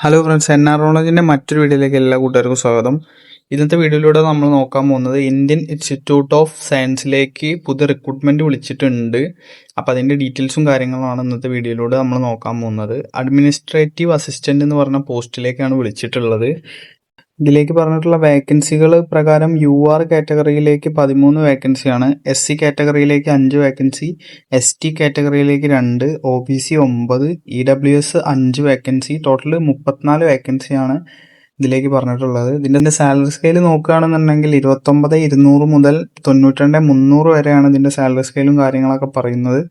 Hello friends, NR മറ്റൊരു വീഡിയോയിലേക്ക് എല്ലാ കൂട്ടുകാർക്കും സ്വാഗതം. ഇന്നത്തെ വീഡിയോയിലൂടെ നമ്മൾ നോക്കാൻ പോകുന്നത് ഇന്ത്യൻ ഇൻസ്റ്റിറ്റ്യൂട്ട് ഓഫ് സയൻസിലേക്ക് പുതിയ റിക്രൂട്ട്മെന്റ് വിളിച്ചിട്ടുണ്ട്. അപ്പോൾ അതിൻ്റെ ഡീറ്റെയിൽസും കാര്യങ്ങളുമാണ് ഇന്നത്തെ വീഡിയോയിലൂടെ നമ്മൾ നോക്കാൻ പോകുന്നത്. അഡ്മിനിസ്ട്രേറ്റീവ് അസിസ്റ്റന്റ് എന്ന് പറഞ്ഞ പോസ്റ്റിലേക്കാണ് വിളിച്ചിട്ടുള്ളത്. ഇതിലേക്ക് പറഞ്ഞിട്ടുള്ള വേക്കൻസികൾ പ്രകാരം UR കാറ്റഗറിയിലേക്ക് 13 വേക്കൻസിയാണ്, SC കാറ്റഗറിയിലേക്ക് 5 vacancy, ST കാറ്റഗറിയിലേക്ക് 2, OBC 9, EWS 5 vacancy, total 34 വേക്കൻസിയാണ് ഇതിലേക്ക് പറഞ്ഞിട്ടുള്ളത്. ഇതിൻ്റെ സാലറി സ്കെയിൽ നോക്കുകയാണെന്നുണ്ടെങ്കിൽ 29,200 മുതൽ 92,300 വരെയാണ് ഇതിൻ്റെ സാലറി സ്കെയിലും കാര്യങ്ങളൊക്കെ പറയുന്നത്.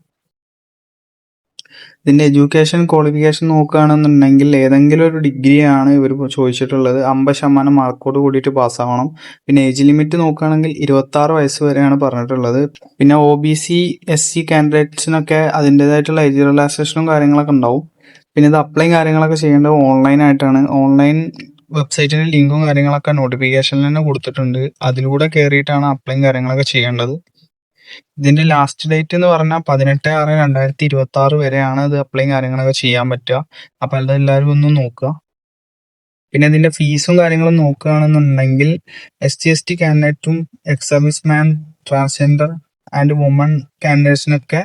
ഇതിൻ്റെ എഡ്യൂക്കേഷൻ ക്വാളിഫിക്കേഷൻ നോക്കുകയാണെന്നുണ്ടെങ്കിൽ ഏതെങ്കിലും ഒരു ഡിഗ്രിയാണ് ഇവർ ചോദിച്ചിട്ടുള്ളത്. 50% മാർക്കോട് കൂടിയിട്ട് പാസ്സാവണം. പിന്നെ ഏജ് ലിമിറ്റ് നോക്കുകയാണെങ്കിൽ 26 വയസ്സ് വരെയാണ് പറഞ്ഞിട്ടുള്ളത്. പിന്നെ OBC SC കാൻഡിഡേറ്റ്സിനൊക്കെ അതിൻ്റെതായിട്ടുള്ള ഏജ് റിലാക്സേഷനും കാര്യങ്ങളൊക്കെ ഉണ്ടാവും. പിന്നെ ഇത് അപ്ലൈ കാര്യങ്ങളൊക്കെ ചെയ്യേണ്ടത് ഓൺലൈനായിട്ടാണ്. ഓൺലൈൻ വെബ്സൈറ്റിൻ്റെ ലിങ്കും കാര്യങ്ങളൊക്കെ നോട്ടിഫിക്കേഷനിൽ തന്നെ കൊടുത്തിട്ടുണ്ട്. അതിലൂടെ കയറിയിട്ടാണ് അപ്ലൈയും കാര്യങ്ങളൊക്കെ ചെയ്യേണ്ടത്. ഇതിന്റെ ലാസ്റ്റ് ഡേറ്റ് എന്ന് പറഞ്ഞാൽ 18/6/2026 വരെയാണ് ഇത് അപ്ലൈയും കാര്യങ്ങളൊക്കെ ചെയ്യാൻ പറ്റുക. അപ്പൊ അതെല്ലാവരും ഒന്ന് നോക്കുക. പിന്നെ ഇതിന്റെ ഫീസും കാര്യങ്ങളും നോക്കുകയാണെന്നുണ്ടെങ്കിൽ SC/ST കാൻഡിഡേറ്റും ex service man, transgender and woman കാൻഡിഡേറ്റ്സിനൊക്കെ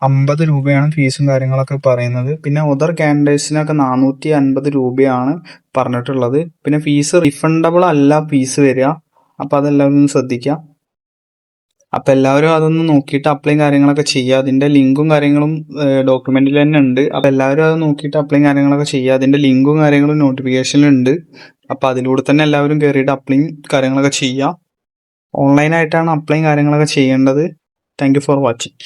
50 രൂപയാണ് ഫീസും കാര്യങ്ങളൊക്കെ പറയുന്നത്. പിന്നെ അതർ കാൻഡിഡേറ്റ്സിനൊക്കെ 450 രൂപയാണ് പറഞ്ഞിട്ടുള്ളത്. പിന്നെ ഫീസ് റീഫണ്ടബിൾ അല്ല ഫീസ് വരിക. അപ്പൊ അതെല്ലാവരും ഒന്ന് ശ്രദ്ധിക്കുക. അപ്പം എല്ലാവരും അതൊന്ന് നോക്കിയിട്ട് അപ്ലൈയും കാര്യങ്ങളൊക്കെ ചെയ്യുക. അതിൻ്റെ ലിങ്കും കാര്യങ്ങളും ഡോക്യുമെന്റിൽ തന്നെ ഉണ്ട്. അപ്പം എല്ലാവരും അത് നോക്കിയിട്ട് അപ്ലൈയും കാര്യങ്ങളൊക്കെ ചെയ്യുക. അതിൻ്റെ ലിങ്കും കാര്യങ്ങളും നോട്ടിഫിക്കേഷനിലുണ്ട്. അപ്പം അതിലൂടെ തന്നെ എല്ലാവരും കയറിയിട്ട് അപ്ലൈയും കാര്യങ്ങളൊക്കെ ചെയ്യുക. ഓൺലൈനായിട്ടാണ് അപ്ലൈയും കാര്യങ്ങളൊക്കെ ചെയ്യേണ്ടത്. Thank you for watching.